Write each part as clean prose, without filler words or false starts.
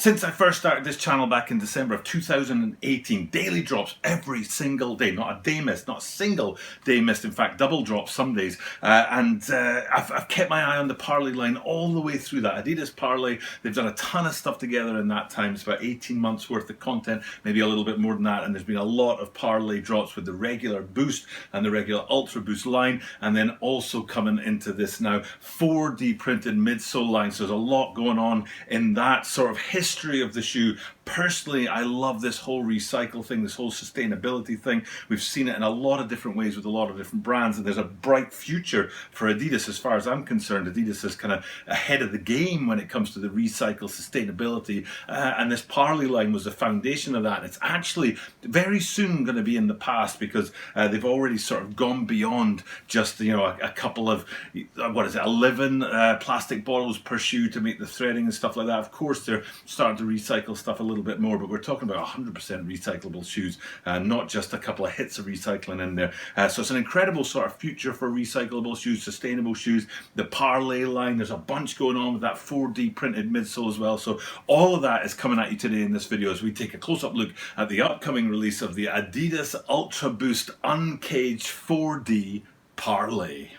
Since I first started this channel back in December of 2018, daily drops every single day, not a day missed, not a single day missed, in fact double drops some days, I've kept my eye on the Parley line all the way through that. Adidas Parley, they've done a ton of stuff together in that time. It's about 18 months worth of content, maybe a little bit more than that, and there's been a lot of Parley drops with the regular Boost and the regular Ultra Boost line, and then also coming into this now 4D printed midsole line. So there's a lot going on in that sort of history of the shoe. Personally, I love this whole recycle thing, this whole sustainability thing. We've seen it in a lot of different ways with a lot of different brands, and there's a bright future for Adidas as far as I'm concerned. Adidas is kind of ahead of the game when it comes to the recycle sustainability, and this Parley line was the foundation of that. It's actually very soon going to be in the past because they've already sort of gone beyond just, you know, a couple of, 11 plastic bottles per shoe to make the threading and stuff like that. Of course, they're starting to recycle stuff a little bit more, but we're talking about 100% recyclable shoes, not just a couple of hits of recycling in there. So it's an incredible sort of future for recyclable shoes, sustainable shoes. The Parley line, there's a bunch going on with that 4D printed midsole as well. So all of that is coming at you today in this video as we take a close-up look at the upcoming release of the Adidas UltraBOOST Uncaged 4D Parley.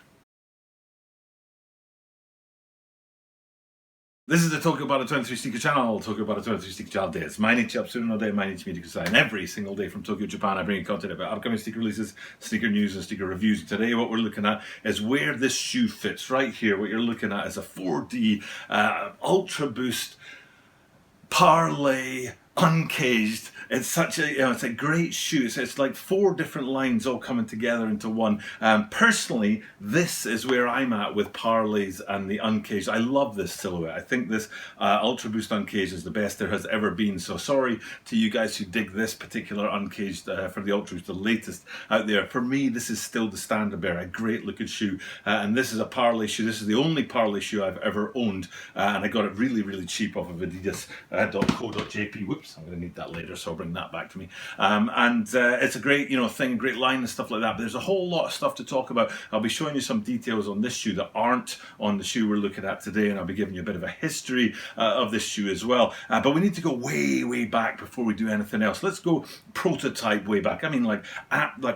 This is the Talk About a 23 Sneaker channel, Talk About a 23 Sneaker channel days. Mainichi Upsurun no day, Mainichi Media Kusai. And every single day from Tokyo, Japan, I bring you content about upcoming sneaker releases, sneaker news, and sneaker reviews. Today, what we're looking at is where this shoe fits. Right here, what you're looking at is a 4D UltraBOOST Parley Uncaged. It's such a, it's a great shoe. It's like 4 different lines all coming together into one. Personally, this is where I'm at with Parleys and the Uncaged. I love this silhouette. I think this UltraBOOST Uncaged is the best there has ever been. So sorry to you guys who dig this particular Uncaged for the UltraBOOST, the latest out there. For me, this is still the standard bearer, a great looking shoe. And this is a Parley shoe. This is the only Parley shoe I've ever owned. And I got it really, really cheap off of adidas.co.jp. Whoops, I'm going to need that later, so I'll bring that back to me. It's a great, thing, great line and stuff like that. But there's a whole lot of stuff to talk about. I'll be showing you some details on this shoe that aren't on the shoe we're looking at today, and I'll be giving you a bit of a history of this shoe as well. But we need to go way, way back before we do anything else. Let's go prototype way back. I mean, like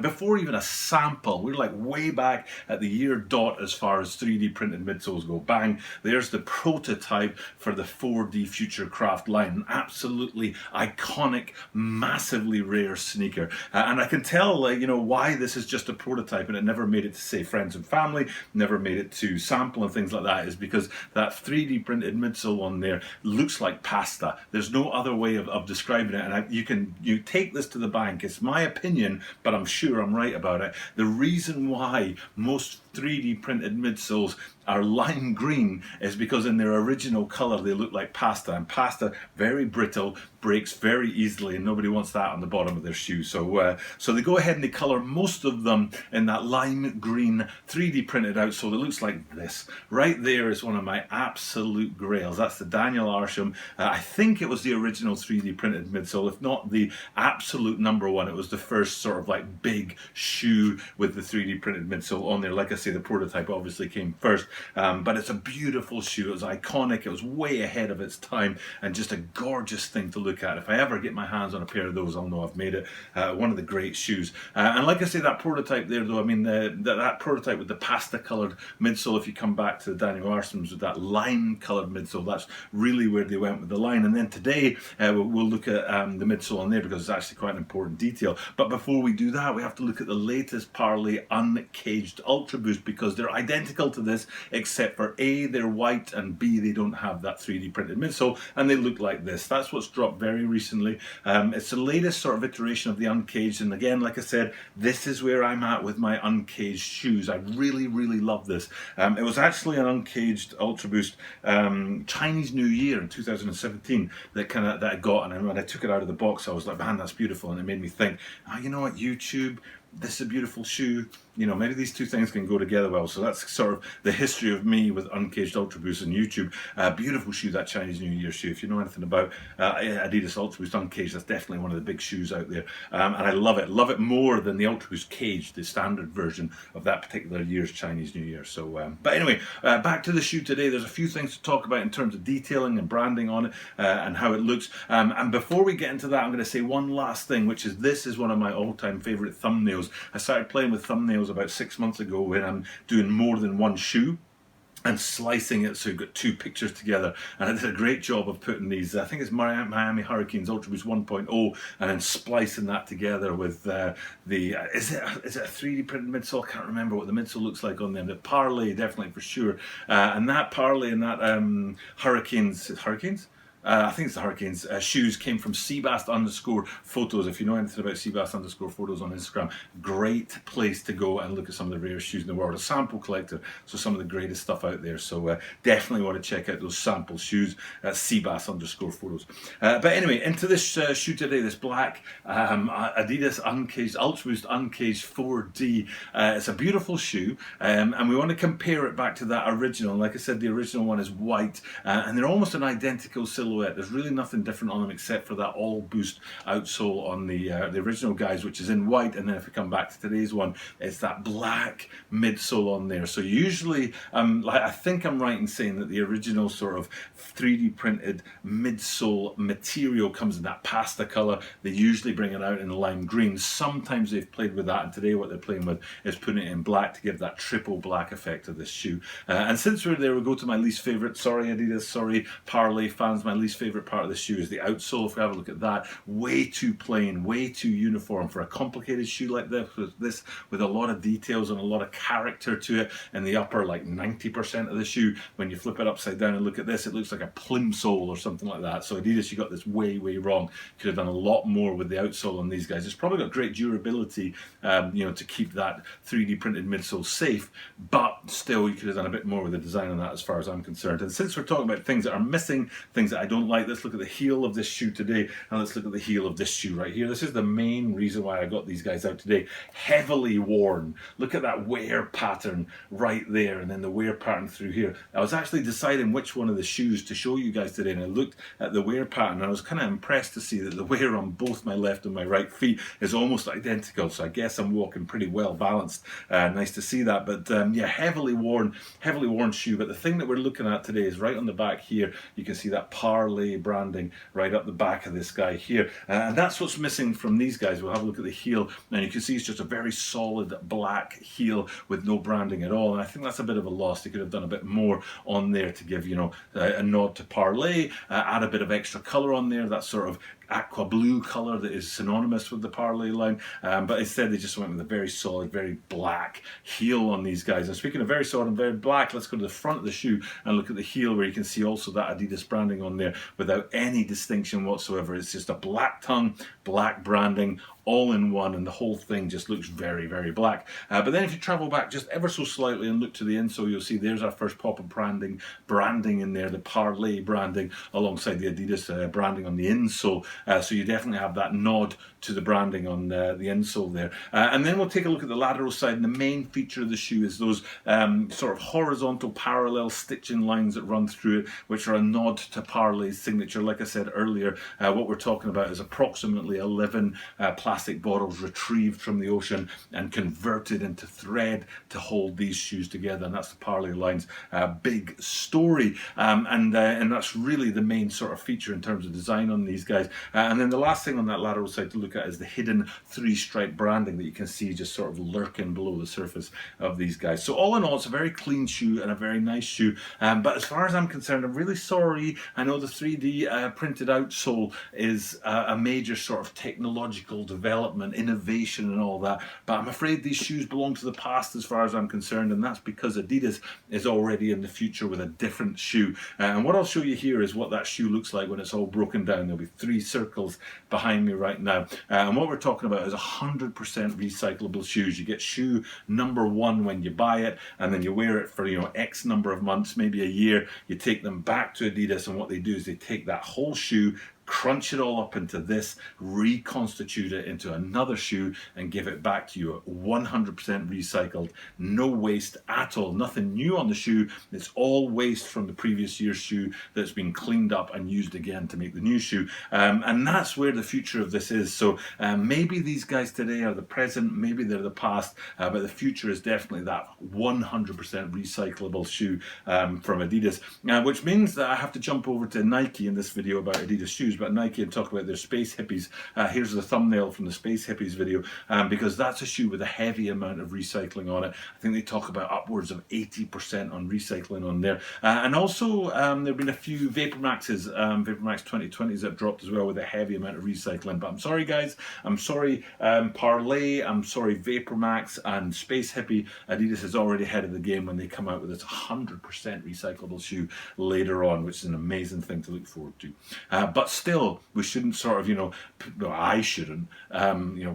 before even a sample. We're like way back at the year dot as far as 3D printed midsoles go. Bang! There's the prototype for the 4D Futurecraft line. An absolutely iconic, massively rare sneaker, and I can tell why this is just a prototype and it never made it to, say, friends and family, never made it to sample and things like that, is because that 3D printed midsole on there looks like pasta. There's no other way of describing it, and you take this to the bank. It's my opinion, but I'm sure I'm right about it. The reason why most 3D printed midsoles are lime green is because in their original color they look like pasta, and pasta, very brittle, breaks very easily, and nobody wants that on the bottom of their shoe. So they go ahead and they color most of them in that lime green 3D printed outsole. It looks like this. Right there is one of my absolute grails. That's the Daniel Arsham. I think it was the original 3D printed midsole, if not the absolute #1. It was the first sort of like big shoe with the 3D printed midsole on there. Like I say, the prototype obviously came first, but it's a beautiful shoe. It was iconic. It was way ahead of its time, and just a gorgeous thing to look at. If I ever get my hands on a pair of those, I'll know I've made it. One of the great shoes. And like I say, that prototype there, though, I mean, that prototype with the pasta-coloured midsole, if you come back to the Daniel Arsham's with that lime-coloured midsole, that's really where they went with the line. And then today, we'll look at the midsole on there because it's actually quite an important detail. But before we do that, we have to look at the latest Parley Uncaged UltraBOOST, because they're identical to this, except for A, they're white, and B, they don't have that 3D printed midsole, and they look like this. That's what's dropped very recently. It's the latest sort of iteration of the Uncaged, and again, like I said, this is where I'm at with my Uncaged shoes. I really, really love this. It was actually an Uncaged UltraBOOST Chinese New Year in 2017 that I got, and when I took it out of the box, I was like, man, that's beautiful, and it made me think, oh, you know what, YouTube, this is a beautiful shoe. You know, maybe these two things can go together well. So that's sort of the history of me with Uncaged Ultra Boost on YouTube. Beautiful shoe, that Chinese New Year shoe. If you know anything about Adidas Ultra Boost Uncaged, that's definitely one of the big shoes out there. And I love it. Love it more than the Ultra Boost Caged, the standard version of that particular year's Chinese New Year. So, but anyway, back to the shoe today. There's a few things to talk about in terms of detailing and branding on it and how it looks. And before we get into that, I'm going to say one last thing, which is this is one of my all-time favorite thumbnails. I started playing with thumbnails about 6 months ago when I'm doing more than one shoe and slicing it so you've got two pictures together, and I did a great job of putting these, I think it's Miami Hurricanes Ultra Boost 1.0, and then splicing that together with is it a 3D printed midsole? I can't remember what the midsole looks like on them. The Parley, definitely for sure, and that Parley and that Hurricanes I think it's the Hurricanes shoes came from Seabass_photos. If you know anything about Seabass_photos on Instagram, great place to go and look at some of the rarest shoes in the world. A sample collector, so some of the greatest stuff out there. So definitely want to check out those sample shoes at Seabass_photos. But anyway, into this shoe today, this black Adidas Uncaged Ultra Boost Uncaged 4D. It's a beautiful shoe, and we want to compare it back to that original. Like I said, the original one is white, and they're almost an identical silhouette. There's really nothing different on them except for that all boost outsole on the original guys, which is in white, and then if we come back to today's one, it's that black midsole on there. So usually, I think I'm right in saying that the original sort of 3D printed midsole material comes in that pasta color. They usually bring it out in lime green. Sometimes they've played with that, and today what they're playing with is putting it in black to give that triple black effect of this shoe. And since we're there, we'll go to my least favorite. Sorry Adidas, sorry Parley fans, my least favorite part of the shoe is the outsole. If we have a look at that, way too plain, way too uniform for a complicated shoe like this with a lot of details and a lot of character to it in the upper, like 90% of the shoe. When you flip it upside down and look at this, it looks like a plimsoll or something like that. So Adidas, you got this way wrong. Could have done a lot more with the outsole on these guys. It's probably got great durability, you know, to keep that 3D printed midsole safe, but still you could have done a bit more with the design on that as far as I'm concerned. And since we're talking about things that are missing, things that I don't like, let's look at the heel of this shoe today, and let's look at the heel of this shoe right here. This is the main reason why I got these guys out today. Heavily worn. Look at that wear pattern right there, and then the wear pattern through here. I was actually deciding which one of the shoes to show you guys today, and I looked at the wear pattern, and I was kind of impressed to see that the wear on both my left and my right feet is almost identical, so I guess I'm walking pretty well balanced. Nice to see that, but yeah, heavily worn shoe. But the thing that we're looking at today is right on the back here. You can see that Parley branding right up the back of this guy here, and that's what's missing from these guys. We'll have a look at the heel, and you can see it's just a very solid black heel with no branding at all, and I think that's a bit of a loss. They could have done a bit more on there to give, you know, a nod to Parley, add a bit of extra color on there, that sort of aqua blue color that is synonymous with the Parley line, but instead they just went with a very solid, very black heel on these guys. And speaking of very solid and very black, let's go to the front of the shoe and look at the heel, where you can see also that Adidas branding on there without any distinction whatsoever. It's just a black tongue, black branding, all in one, and the whole thing just looks very black. But then if you travel back just ever so slightly and look to the insole, you'll see there's our first pop of branding in there, the Parley branding alongside the Adidas branding on the insole. So you definitely have that nod to the branding on the insole there. And then we'll take a look at the lateral side, and the main feature of the shoe is those sort of horizontal parallel stitching lines that run through it, which are a nod to Parley's signature. Like I said earlier, what we're talking about is approximately 11 plastic bottles retrieved from the ocean and converted into thread to hold these shoes together, and that's the Parley line's big story, and that's really the main sort of feature in terms of design on these guys. And then the last thing on that lateral side to look at is the hidden 3-stripe branding that you can see just sort of lurking below the surface of these guys. So all in all, it's a very clean shoe and a very nice shoe, but as far as I'm concerned, I'm really sorry. I know the 3D printed outsole is a major sort of technological development, innovation and all that, but I'm afraid these shoes belong to the past as far as I'm concerned, and that's because Adidas is already in the future with a different shoe. And what I'll show you here is what that shoe looks like when it's all broken down. There'll be 3 circles behind me right now, and what we're talking about is 100% recyclable shoes. You get shoe number 1 when you buy it, and then you wear it for, you know, X number of months, maybe a year. You take them back to Adidas, and what they do is they take that whole shoe, crunch it all up into this, reconstitute it into another shoe, and give it back to you 100% recycled, no waste at all, nothing new on the shoe. It's all waste from the previous year's shoe that's been cleaned up and used again to make the new shoe. And that's where the future of this is. So maybe these guys today are the present, maybe they're the past, but the future is definitely that 100% recyclable shoe from Adidas, which means that I have to jump over to Nike in this video about Adidas shoes, but Nike and talk about their Space Hippies. Here's the thumbnail from the Space Hippies video, because that's a shoe with a heavy amount of recycling on it. I think they talk about upwards of 80% on recycling on there. And also there have been a few Vapor Maxes, Vapor Max 2020s that have dropped as well with a heavy amount of recycling. But I'm sorry guys, I'm sorry Parley, I'm sorry Vapor Max and Space Hippie. Adidas is already ahead of the game when they come out with this 100% recyclable shoe later on, which is an amazing thing to look forward to. But still, we shouldn't sort of, no, I shouldn't,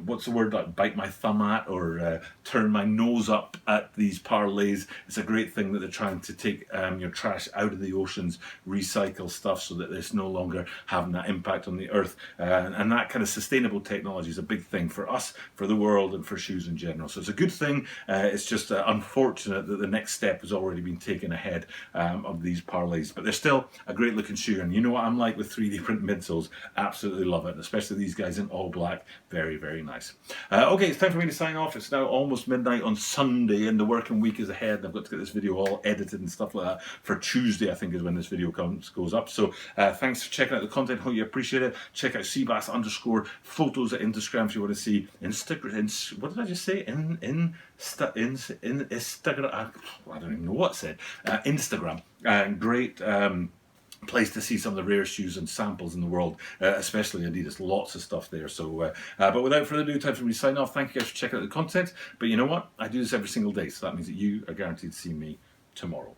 what's the word, like bite my thumb at, or turn my nose up at these Parleys. It's a great thing that they're trying to take your trash out of the oceans, recycle stuff so that it's no longer having that impact on the earth. And that kind of sustainable technology is a big thing for us, for the world, and for shoes in general. So it's a good thing. It's just unfortunate that the next step has already been taken ahead of these Parleys. But they're still a great looking shoe. And you know what I'm like with 3D print midsoles. Absolutely love it. Especially these guys in all black. Very, very nice. Okay, it's time for me to sign off. It's now almost midnight on Sunday and the working week is ahead. And I've got to get this video all edited and stuff like that for Tuesday, I think, is when this video goes up. So thanks for checking out the content. Hope you appreciate it. Check out Seabass_photos at Instagram if you want to see Instagram. What did I just say? Instagram. I don't even know what I said. Instagram. Great place to see some of the rare shoes and samples in the world, especially Adidas. Lots of stuff there. So, but without further ado, time for me to sign off. Thank you guys for checking out the content. But you know what? I do this every single day, so that means that you are guaranteed to see me tomorrow.